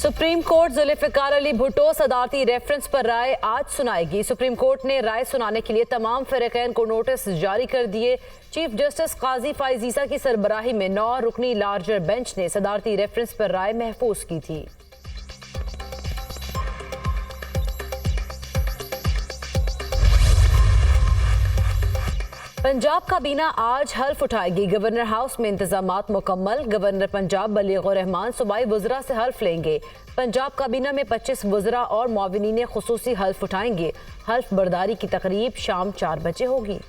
Supreme Court Zulfikar Ali Bhutto सदारती reference पर राय आज सुनाएगी। सुप्रीम कोर्ट ने राय सुनाने के लिए तमाम फरीकैन को नोटिस जारी कर दिए। चीफ जस्टिस काजी फाइज ईसा की सरबराही में 9 रुकनी लार्जर बेंच ने सदारती रेफरेंस पर राय महफूज की थी। पंजाब काबीना आज हल्फ उठाएगी। गवर्नर हाउस में इंतजामात मुकम्मल। गवर्नर पंजाब बलीगुर रहमान सूबाई वज़रा से हल्फ लेंगे। पंजाब काबीना में 25 वज़रा और मुआविनीन खुसूसी हल्फ उठाएंगे। हल्फ बर्दारी की तकरीब शाम 4 बजे होगी।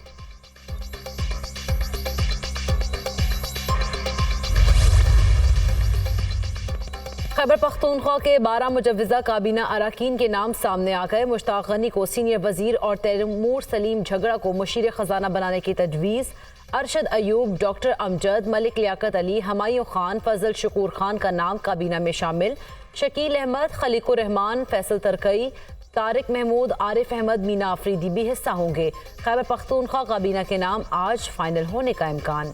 खैबर पख्तूनख्वा के 12 मुजव्वज़ा काबीना अरकान के नाम सामने आ गए। मुश्ताक गनी को सीनियर वजीर और तैमूर सलीम झगड़ा को मुशीर खजाना बनाने की तजवीज़। अरशद अयूब, डॉक्टर अमजद, मलिक लियाकत अली, हमायूं खान, फजल शकूर खान का नाम काबीना में शामिल। शकील अहमद, खलीकुर रहमान, फैसल तरकई, तारिक महमूद, आरिफ अहमद, मीना आफरीदी भी हिस्सा होंगे। खैबर पख्तूनख्वा काबीना के नाम आज फाइनल होने का इम्कान।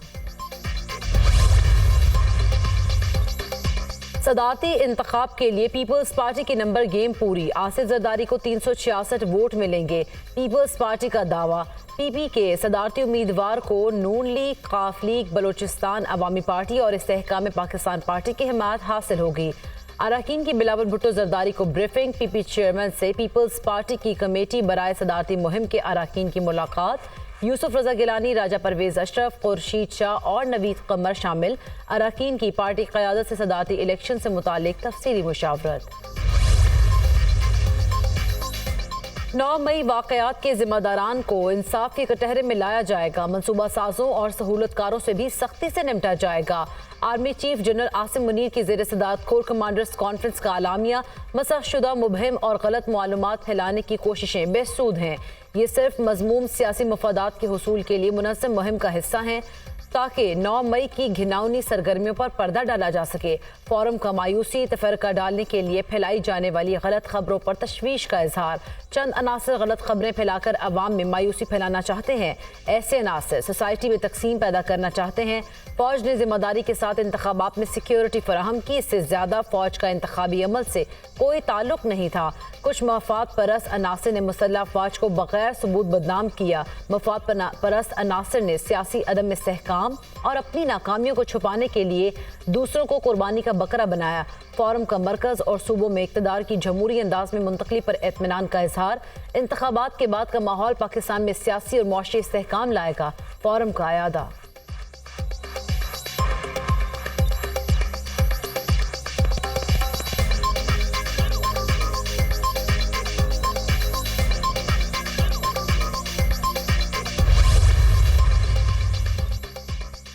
सदारती इंतखाब के लिए पीपल्स पार्टी की नंबर गेम पूरी। आसिफ जरदारी को 366 वोट मिलेंगे। पीपल्स पार्टी का दावा। पीपी के सदारती उम्मीदवार को नून लीग, काफ लीग, बलोचिस्तान अवामी पार्टी और इस्तेहकाम पाकिस्तान पार्टी की हिमायत हासिल होगी। अरकान की बिलावल भुट्टो जरदारी को ब्रीफिंग। पीपी चेयरमैन से पीपल्स पार्टी की कमेटी बराए सदारती मुहिम के अरकान की मुलाकात। यूसुफ रजा गिलानी, राजा परवेज अशरफ, खुर्शीद शाह और नवीद कमर शामिल। अरकान की पार्टी क़यादत से सदारती इलेक्शन से मुतालिक तफसीली मुशावरत। 9 मई वाक़यात के जिम्मेदारान को इंसाफ के कटहरे में लाया जाएगा। मनसूबा साजों और सहूलतकारों से भी सख्ती से निपटा जाएगा। Army chief general Asim Munir की ज़ेर सदारत कोर कमांडर्स कॉन्फ्रेंस का आलामिया। मसहशुदा मुबहिम और गलत मालूमात फैलाने की कोशिशें बेसूद हैं। ये सिर्फ मज़मूम सियासी मफादात के हुसूल के लिए मुनज़्ज़म मुहिम का हिस्सा हैं ताकि 9 मई की घिनौनी सरगर्मियों पर पर्दा डाला जा सके। फोरम का मायूसी तफरका डालने के लिए फैलाई जाने वाली गलत खबरों पर तशवीश का इजहार। चंद अनासर गलत खबरें फैलाकर अवाम में मायूसी फैलाना चाहते हैं। ऐसे अनासर सोसाइटी में तकसीम पैदा करना चाहते हैं। फौज ने जिम्मेदारी के साथ इंतखाबात में सिक्योरिटी फराहम की। इससे ज्यादा फौज का इंतखाबी अमल से कोई ताल्लुक नहीं था। कुछ मफाद परस्त अनासर ने मुसल्लह फौज को बगैर सबूत बदनाम किया। मफाद परस्त अनासर ने सियासी अदम इस्तेहकाम और अपनी नाकामियों को छुपाने के लिए दूसरों को कुर्बानी का बकरा बनाया। फोरम का मरकज और सूबों में इक़्तिदार की जमहूरी अंदाज में मुंतकली पर एतमिनान का इजहार। इंतखाबात के बाद का माहौल पाकिस्तान में सियासी और मुआशी इस्तेहकाम लाएगा। फोरम का अयादा।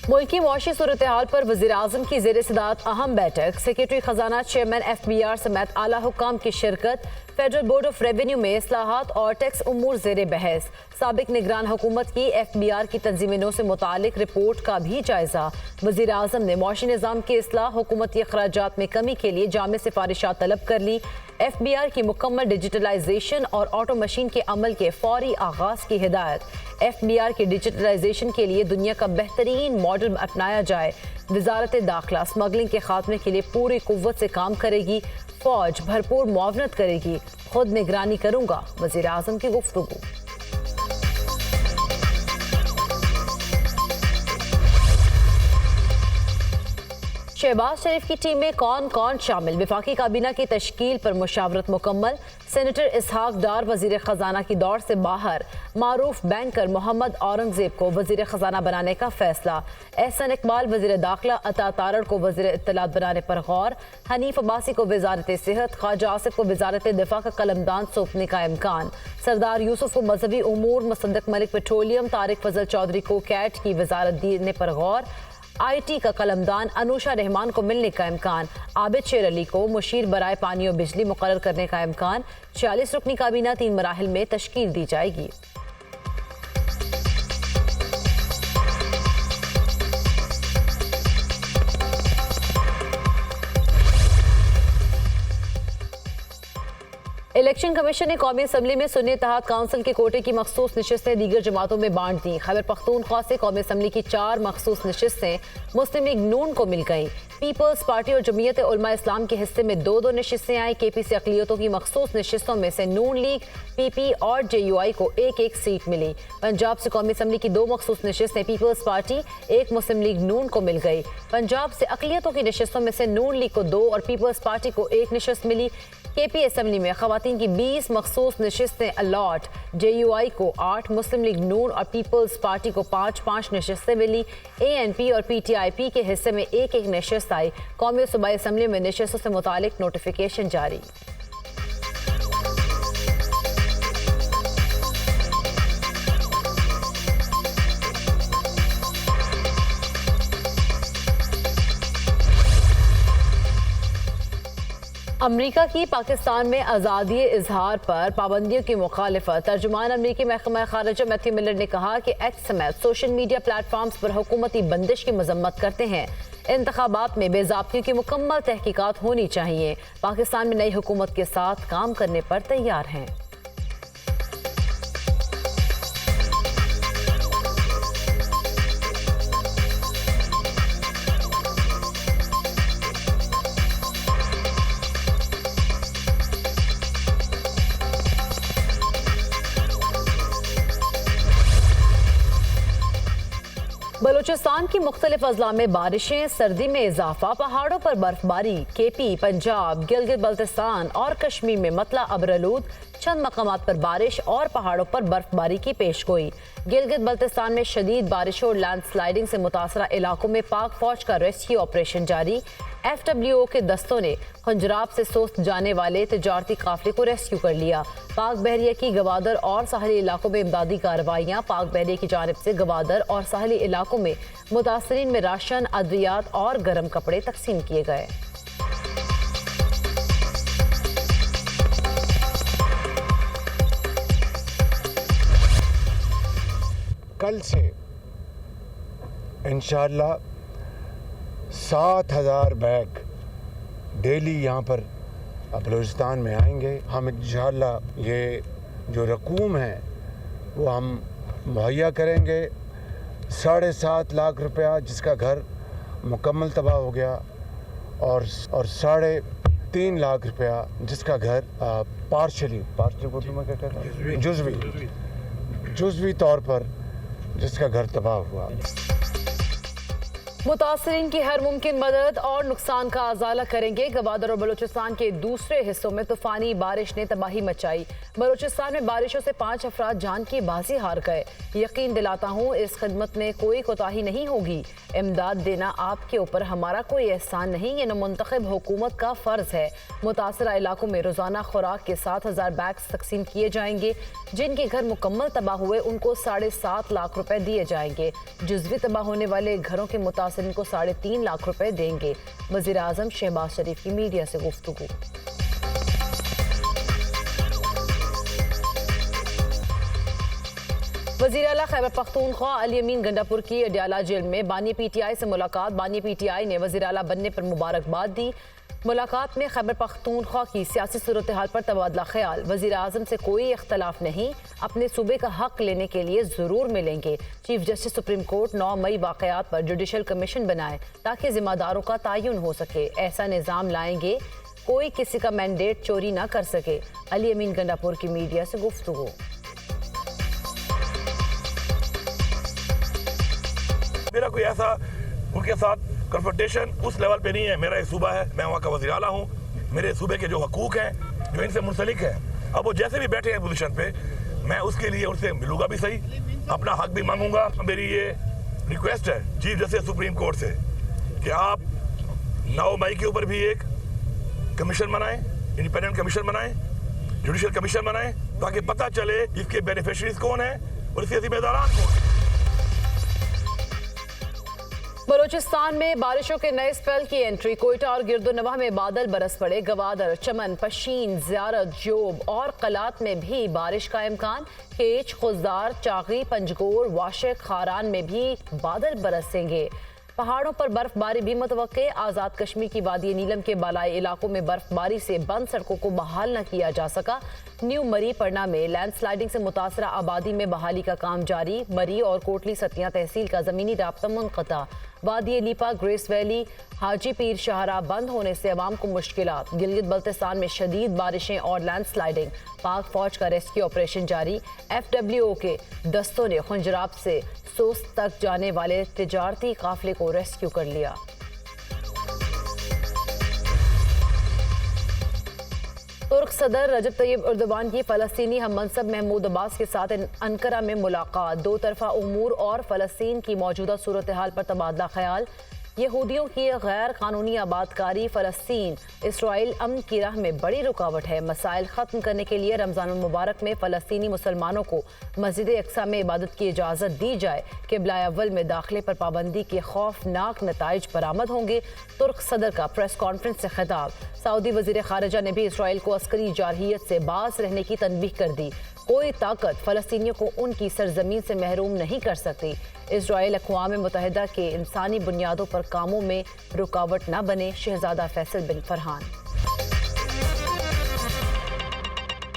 मुल्की मुआशी सूरत हाल पर वज़ीर आज़म की ज़ेर सदारत अहम बैठक। सेक्रेटरी खजाना, चेयरमैन FBR समेत आला हुक्काम की शिरकत। फेडरल बोर्ड ऑफ रेवेन्यू में इस्लाहात और टैक्स उमूर ज़ेर बहस। साबिक निगरान हुकूमत की FBR की तंजीमों से मुतालिक रिपोर्ट का भी जायजा। वज़ीर आज़म ने मुआशी निज़ाम की इस्लाह, हुकूमती अखराजात में कमी के लिए जामे सिफारिशात तलब कर ली। FBR की मुकम्मल डिजिटलाइजेशन और ऑटो मशीन के अमल के फौरी आगाज की हिदायत। FBR की डिजिटलाइजेशन के लिए दुनिया का बेहतरीन मॉडल अपनाया जाए। वजारत दाखिला स्मगलिंग के खात्मे के लिए पूरी कुव्वत से काम करेगी। फौज भरपूर मुआवनत करेगी। खुद निगरानी करूंगा, वज़ीर आज़म की गुफ्तगू। शहबाज शरीफ की टीम में कौन कौन शामिल। वफाकी काबीना की तश्कील पर मुशावरत मुकम्मल। सेनेटर इसहाक डार वजीर खजाना की दौड़ से बाहर। मारूफ बैंकर मोहम्मद औरंगजेब को वजीर खजाना बनाने का फैसला। एहसन इकबाल वजीर दाखिला, अता तारड़ को वजीर इत्तलात बनाने पर गौर। हनीफ अब्बासी को वजारत सेहत, ख्वाजा आसिफ को वजारत दिफा का कलमदान सौंपने का इम्कान। सरदार यूसुफ को मजहबी उमूर, मुसद्दक मलिक पेट्रोलियम, तारिक फजल चौधरी को कैट की वजारत देने पर गौर। IT का कलमदान अनुषा रहमान को मिलने का इम्कान। आबिद शेर अली को मुशीर बराए पानी और बिजली मुकर्रर करने का इम्कान। 40 रुकनी काबीना 3 मराहिल में तश्कील दी जाएगी। इलेक्शन कमीशन ने कौमी असम्बली में सुन्नी इत्तेहाद काउंसिल के कोटे की मखसूस नशिस्तें दीगर जमातों में बांट दी। खैबर पख्तूनख्वा से कौमी असम्बली की 4 मखसूस नशिस्तें मुस्लिम लीग नून को मिल गईं। पीपल्स पार्टी और जमीयत उलमा इस्लाम के हिस्से में दो दो नशिस्तें आई। केपी से अक़लियतों की मखसूस नशिस्तों में से नून लीग, पीपी और JUI को एक एक सीट मिली। पंजाब से कौमी असम्बली की दो मखसूस नशिस्तें पीपल्स पार्टी, एक मुस्लिम लीग नून को मिल गई। पंजाब से अक़लियतों की नशिस्तों में से नून लीग को 2 और पीपल्स पार्टी को 1 नशिस्त मिली। केपी असम्बली में खवातीन की 20 मखसूस नशिस्तें अलॉट, JUI को 8, मुस्लिम लीग नून और पीपल्स पार्टी को 5-5 नशिस्तें मिली। ANP और PTIP के हिस्से में एक एक नशिस्त आई। कौमी और सूबाई असम्बली में नशिस्तों से मुतालिक नोटिफिकेशन जारी। अमरीका की पाकिस्तान में आज़ादी इजहार पर पाबंदियों की मुखालिफत। तर्जुमान अमरीकी महकमा खारिजा मैथ्यू मिलर ने कहा कि एक्स समेत सोशल मीडिया प्लेटफॉर्म्स पर हुकूमती बंदिश की मजम्मत करते हैं। इंतखाबात में बेज़ाब्तियों की मुकम्मल तहकीकात होनी चाहिए। पाकिस्तान में नई हुकूमत के साथ काम करने पर तैयार हैं। बलूचिस्तान की मुख्तलिफ अजला में बारिशें, सर्दी में इजाफा, पहाड़ों पर बर्फबारी। केपी, पंजाब, गिलगित बल्तिस्तान और कश्मीर में मतला अबरलूद, चंद मकामात पर बारिश और पहाड़ों पर बर्फबारी की पेशगोई। गिलगित बल्तिस्तान में शदीद बारिशों और लैंडस्लाइडिंग से मुतासरा इलाकों में पाक फौज का रेस्क्यू ऑपरेशन जारी। FWO के दस्तों ने खंजराब से सोस्त जाने वाले तिजारती काफिले को रेस्क्यू कर लिया। पाक बहरिया की गवादर और साहली इलाकों में इमदादी कार्रवाइयाँ। पाक बहरिया की जानिब से गवादर और साहली इलाकों में मुतासरीन में राशन, अद्वियात और गर्म कपड़े तकसीम किए गए। कल से इंशाअल्लाह 7,000 बैग डेली यहाँ पर बलूचिस्तान में आएंगे। हम इंशाअल्लाह ये जो रकूम है वो हम मुहैया करेंगे। 7.5 लाख रुपया जिसका घर मुकम्मल तबाह हो गया और 3.5 लाख रुपया जिसका घर पार्शली उर्दू में क्या कहते हैं, जुज़वी तौर पर जिसका घर तबाह हुआ। मुतासरीन की हर मुमकिन मदद और नुकसान का अजाला करेंगे। गवादर और बलूचिस्तान के दूसरे हिस्सों में तूफानी बारिश ने तबाही मचाई। बलूचिस्तान में बारिशों से 5 अफराद जान की बाजी हार गए। यकीन दिलाता हूँ इस खिदमत में कोई कोताही नहीं होगी। इमदाद देना आपके ऊपर हमारा कोई एहसान नहीं, ये मुंतखब हुकूमत का फर्ज है। मुतासरा इलाकों में रोजाना खुराक के 7,000 बैग्स तकसीम किए जाएंगे। जिनके घर मुकम्मल तबाह हुए उनको 7.5 लाख रुपए दिए जाएंगे। जुज़वी तबाह होने वाले घरों के मुतासरीन को 3.5 लाख रुपए देंगे। वज़ीर आज़म शहबाज शरीफ की मीडिया से गुफ्तगू। वज़ीर आला खैबर पख्तूनख्वा अली अमीन गंडापुर की अडयाला जेल में बानी PTI से मुलाकात। बानी PTI ने वज़ीर आला बनने पर मुबारकबाद दी। मुलाकात में खैबर पख्तूनख्वा की सियासी सूरत हाल पर तबादला ख्याल। वज़ीर आज़म से कोई इख्तलाफ नहीं, अपने सूबे का हक लेने के लिए ज़रूर मिलेंगे। चीफ जस्टिस सुप्रीम कोर्ट 9 मई वाक़यात पर जुडिशल कमीशन बनाए ताकि जिम्मेदारों का तयन हो सके। ऐसा निज़ाम लाएंगे कोई किसी का मैंडेट चोरी ना कर सके। अली अमीन गंडापुर की मीडिया से गुफ्तगू। मेरा कोई ऐसा उनके साथ कन्फ्रंटेशन उस लेवल पे नहीं है। मेरा एक सूबा है, मैं वहाँ का वज़ीर आला हूँ। मेरे सूबे के जो हकूक़ हैं जो इनसे मुंसलिक है, अब वो जैसे भी बैठे हैं पोजीशन पे, मैं उसके लिए उनसे मिलूंगा भी सही, अपना हक भी मांगूंगा। मेरी ये रिक्वेस्ट है चीफ जस्टिस सुप्रीम कोर्ट से कि आप 9 मई के ऊपर भी एक कमीशन बनाएं, इंडिपेंडेंट कमीशन बनाएं, जुडिशल कमीशन बनाएं, ताकि पता चले इसके बेनिफिशरीज कौन है और इसके जिम्मेदारान कौन है। बलूचिस्तान में बारिशों के नए स्पेल की एंट्री। कोयटा और गिरदोनवाह में बादल बरस पड़े। गवादर, चमन, पशीन, ज़ियारत, जोब और कलात में भी बारिश का इम्कान। केच, खुजदार, चागी, पंजगोर, वाशिक, खारान में भी बादल बरसेंगे। पहाड़ों पर बर्फबारी भी मुतवक्के। आज़ाद कश्मीर की वादी नीलम के बालाई इलाकों में बर्फबारी से बंद सड़कों को बहाल न किया जा सका। न्यू मरी पड़ना में लैंडस्लाइडिंग से मुतासरा आबादी में बहाली का काम जारी। मरी और कोटली सतिया तहसील का ज़मीनी राब्ता मुनक़ता। वादी लीपा, ग्रेस वैली, हाजी पीर शाहरा बंद होने से अवाम को मुश्किलात। गिलगित बल्तिस्तान में शदीद बारिशें और लैंडस्लाइडिंग। पाक फौज का रेस्क्यू ऑपरेशन जारी। FWO के दस्तों ने खुंजराब से सोस तक जाने वाले तिजारती काफिले को रेस्क्यू कर लिया। तुर्क सदर रजब तैयब एर्दोगान की फ़लस्तीनी हम मनसब महमूद अब्बास के साथ अंकारा में मुलाकात। दो तरफा उमूर और फ़लस्तीन की मौजूदा सूरत हाल पर तबादला ख्याल। यहूदियों की गैर कानूनी आबादकारी फ़लस्तीन इसराइल अमन की राह में बड़ी रुकावट है। मसाइल ख़त्म करने के लिए रमज़ान मुबारक में फ़लस्तीनी मुसलमानों को मस्जिद अक्सा में इबादत की इजाज़त दी जाए। क़िबला अव्वल में दाखिले पर पाबंदी के खौफनाक नताइज बरामद होंगे। तुर्क सदर का प्रेस कॉन्फ्रेंस से खिताब। सऊदी वज़ीर ख़ारिजा ने भी इसराइल को अस्करी जारहियत से बाज रहने की तनबीह कर दी। कोई ताकत फ़लस्तीनियों को उनकी सरजमीन से महरूम नहीं कर सकती। इसराइल अक़वाम मुत्तहिदा के इंसानी बुनियादों पर कामों में रुकावट न बने। शहजादा फैसल बिन फरहान।